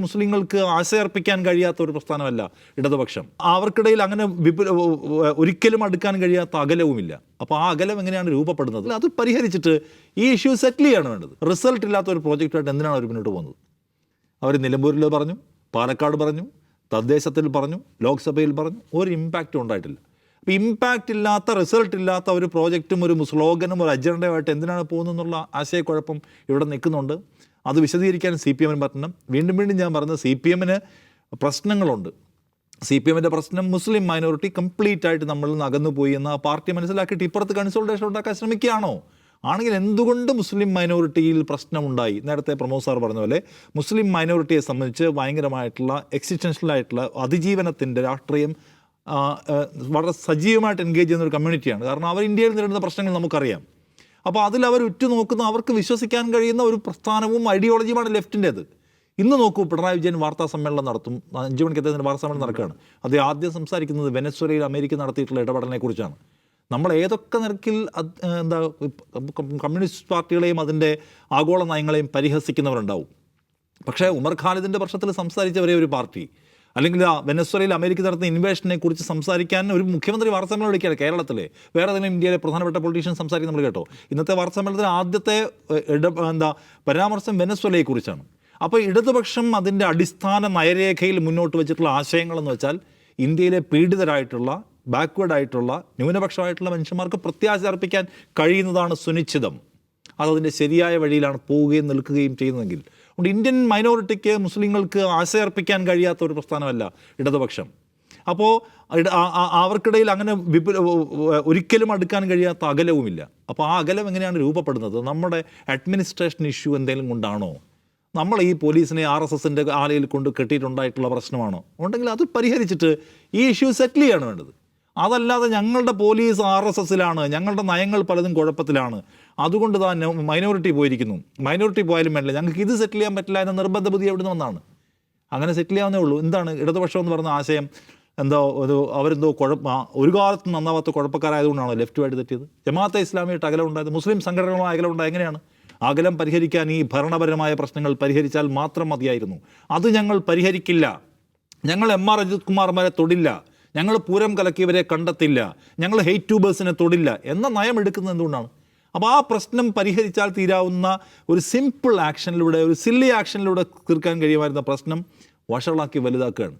മുസ്ലിങ്ങൾക്ക് ആശയർപ്പിക്കാൻ കഴിയാത്ത ഒരു പ്രസ്ഥാനമല്ല ഇടതുപക്ഷം. അവർക്കിടയിൽ അങ്ങനെ ഒരിക്കലും അടുക്കാൻ കഴിയാത്ത അകലവുമില്ല. അപ്പോൾ ആ അകലം എങ്ങനെയാണ് രൂപപ്പെടുന്നത്? അത് പരിഹരിച്ചിട്ട് ഈ ഇഷ്യൂ സെറ്റിൽ ചെയ്യാണ് വേണ്ടത്. റിസൾട്ട് ഇല്ലാത്ത ഒരു പ്രോജക്റ്റായിട്ട് എന്തിനാണ് അവർ മുന്നോട്ട് പോകുന്നത്? അവർ നിലമ്പൂരിൽ പറഞ്ഞു, പാലക്കാട് പറഞ്ഞു, തദ്ദേശത്തിൽ പറഞ്ഞു, ലോക്സഭയിൽ പറഞ്ഞു, ഒരു ഇമ്പാക്റ്റും ഉണ്ടായിട്ടില്ല. അപ്പോൾ ഇമ്പാക്റ്റ് ഇല്ലാത്ത, റിസൾട്ട് ഇല്ലാത്ത ഒരു പ്രോജക്റ്റും ഒരു സ്ലോഗനും ഒരു അജണ്ടയുമായിട്ട് എന്തിനാണ് പോകുന്നതെന്നുള്ള ആശയക്കുഴപ്പം ഇവിടെ നിൽക്കുന്നുണ്ട്. അത് വിശദീകരിക്കാൻ CPM പറ്റണം. വീണ്ടും ഞാൻ പറഞ്ഞത് CPM പ്രശ്നങ്ങളുണ്ട്. CPM പ്രശ്നം മുസ്ലിം മൈനോറിറ്റി കംപ്ലീറ്റ് ആയിട്ട് നമ്മളിൽ നിന്ന് അകന്നു പോയി എന്ന് ആ പാർട്ടി മനസ്സിലാക്കിയിട്ട് ഇപ്പുറത്ത് കൺസോൾട്ടേഷൻ ഉണ്ടാക്കാൻ ശ്രമിക്കുകയാണോ? ആണെങ്കിൽ എന്തുകൊണ്ട് മുസ്ലിം മൈനോറിറ്റിയിൽ പ്രശ്നമുണ്ടായി? നേരത്തെ പ്രമോദ് സാർ പറഞ്ഞ പോലെ മുസ്ലിം മൈനോറിറ്റിയെ സംബന്ധിച്ച് ഭയങ്കരമായിട്ടുള്ള എക്സിസ്റ്റൻഷ്യലായിട്ടുള്ള അതിജീവനത്തിൻ്റെ രാഷ്ട്രീയം വളരെ സജീവമായിട്ട് എൻഗേജ് ചെയ്യുന്ന ഒരു കമ്മ്യൂണിറ്റിയാണ്. കാരണം അവർ ഇന്ത്യയിൽ നേരിടുന്ന പ്രശ്നങ്ങൾ നമുക്കറിയാം. അപ്പോൾ അതിൽ അവർ ഉറ്റുനോക്കുന്ന, അവർക്ക് വിശ്വസിക്കാൻ കഴിയുന്ന ഒരു പ്രസ്ഥാനവും ഐഡിയോളജിയുമാണ് ലെഫ്റ്റിൻ്റേത്. ഇന്ന് നോക്കൂ, പിണറായി വിജയൻ വാർത്താ സമ്മേളനം നടത്തും. 5 മണിക്ക് അദ്ദേഹത്തിൻ്റെ വാർത്താ സമ്മേളനം നടക്കുകയാണ്. അത് ആദ്യം സംസാരിക്കുന്നത് വെനസ്വേലയിൽ അമേരിക്ക നടത്തിയിട്ടുള്ള ഇടപെടലിനെ കുറിച്ചാണ്. നമ്മൾ ഏതൊക്കെ നിരക്കിൽ കമ്മ്യൂണിസ്റ്റ് പാർട്ടികളെയും അതിൻ്റെ ആഗോള നയങ്ങളെയും പരിഹസിക്കുന്നവരുണ്ടാവും. പക്ഷേ ഉമർ ഖാലിദിൻ്റെ പ്രശ്നത്തിൽ സംസാരിച്ചവരെ ഒരു പാർട്ടി, അല്ലെങ്കിൽ വെനസ്വേലയിൽ അമേരിക്ക നടത്തുന്ന ഇൻവേഷനെ കുറിച്ച് സംസാരിക്കാൻ ഒരു മുഖ്യമന്ത്രി വാർത്താ സമ്മേളനം വിളിക്കുകയാണ് കേരളത്തിലെ. വേറെ തന്നെ ഇന്ത്യയിലെ പ്രധാനപ്പെട്ട പൊളിറ്റീഷ്യൻ സംസാരിക്കുന്ന നമ്മൾ കേട്ടോ. ഇന്നത്തെ വാർത്താ സമ്മേളനത്തിൽ ആദ്യത്തെ പരാമർശം വെനസ്വേലയെക്കുറിച്ചാണ്. അപ്പോൾ ഇടതുപക്ഷം അതിൻ്റെ അടിസ്ഥാന നയരേഖയിൽ മുന്നോട്ട് വെച്ചിട്ടുള്ള ആശയങ്ങളെന്ന് വെച്ചാൽ ഇന്ത്യയിലെ പീഡിതരായിട്ടുള്ള, ബാക്ക്വേർഡ് ആയിട്ടുള്ള, ന്യൂനപക്ഷമായിട്ടുള്ള മനുഷ്യന്മാർക്ക് പ്രത്യാശ അർപ്പിക്കാൻ കഴിയുന്നതാണ് സുനിശ്ചിതം. അതതിൻ്റെ ശരിയായ വഴിയിലാണ് പോവുകയും നിൽക്കുകയും ചെയ്യുന്നതെങ്കിൽ. അതുകൊണ്ട് ഇന്ത്യൻ മൈനോറിറ്റിക്ക്, മുസ്ലിങ്ങൾക്ക് ആശയർപ്പിക്കാൻ കഴിയാത്ത ഒരു പ്രസ്ഥാനമല്ല ഇടതുപക്ഷം. അപ്പോൾ അവർക്കിടയിൽ അങ്ങനെ ഒരിക്കലും അടുക്കാൻ കഴിയാത്ത അകലവുമില്ല. അപ്പോൾ ആ അകലം എങ്ങനെയാണ് രൂപപ്പെടുന്നത്? നമ്മുടെ അഡ്മിനിസ്ട്രേഷൻ ഇഷ്യൂ എന്തെങ്കിലും കൊണ്ടാണോ? നമ്മൾ ഈ പോലീസിനെ RSSൻ്റെ ആലയിൽ കൊണ്ട് കെട്ടിയിട്ടുണ്ടായിട്ടുള്ള പ്രശ്നമാണോ? ഉണ്ടെങ്കിൽ അത് പരിഹരിച്ചിട്ട് ഈ ഇഷ്യൂ സെറ്റിൽ ചെയ്യാണ് വേണ്ടത്. അതല്ലാതെ ഞങ്ങളുടെ പോലീസ് RSSലാണ്, ഞങ്ങളുടെ നയങ്ങൾ പലതും കുഴപ്പത്തിലാണ്, അതുകൊണ്ട് തന്നെ മൈനോറിറ്റി പോയിരിക്കുന്നു, മൈനോറിറ്റി പോയാലും വേണ്ടില്ല, ഞങ്ങൾക്ക് ഇത് സെറ്റിൽ ചെയ്യാൻ പറ്റില്ല എന്ന നിർബന്ധ ബുദ്ധി എവിടെ നിന്ന് വന്നാണ്? അങ്ങനെ സെറ്റിൽ ചെയ്യാവുന്നേ ഉള്ളൂ. എന്താണ് ഇടതുപക്ഷം എന്ന് പറഞ്ഞ ആശയം? അവരെന്തോ ഒരു കാലത്ത് നന്നാവാത്ത കുഴപ്പക്കാരായതുകൊണ്ടാണോ ലെഫ്റ്റുമായിട്ട് തെറ്റിയത്? ജമാഅത്തെ ഇസ്ലാമിയായിട്ട് അകലം ഉണ്ടായത്, മുസ്ലിം സംഘടനകളുമായി അകലം ഉണ്ടായത് എങ്ങനെയാണ്? അകലം പരിഹരിക്കാൻ ഈ ഭരണപരമായ പ്രശ്നങ്ങൾ പരിഹരിച്ചാൽ മാത്രം മതിയായിരുന്നു. അത് ഞങ്ങൾ പരിഹരിക്കില്ല, ഞങ്ങൾ MR അജിത് കുമാർമാരെ തൊടില്ല, ഞങ്ങൾ പൂരം കലക്കിയവരെ കണ്ടെത്തില്ല, ഞങ്ങൾ ഹെയ്റ്റ് ട്യൂബേഴ്സിനെ തൊടില്ല എന്ന നയം എടുക്കുന്നത് എന്തുകൊണ്ടാണ്? അപ്പോൾ ആ പ്രശ്നം പരിഹരിച്ചാൽ തീരാവുന്ന ഒരു സിമ്പിൾ ആക്ഷനിലൂടെ, ഒരു സില്ലി ആക്ഷനിലൂടെ തീർക്കാൻ കഴിയുമായിരുന്ന പ്രശ്നം വഷളാക്കി വലുതാക്കുകയാണ്.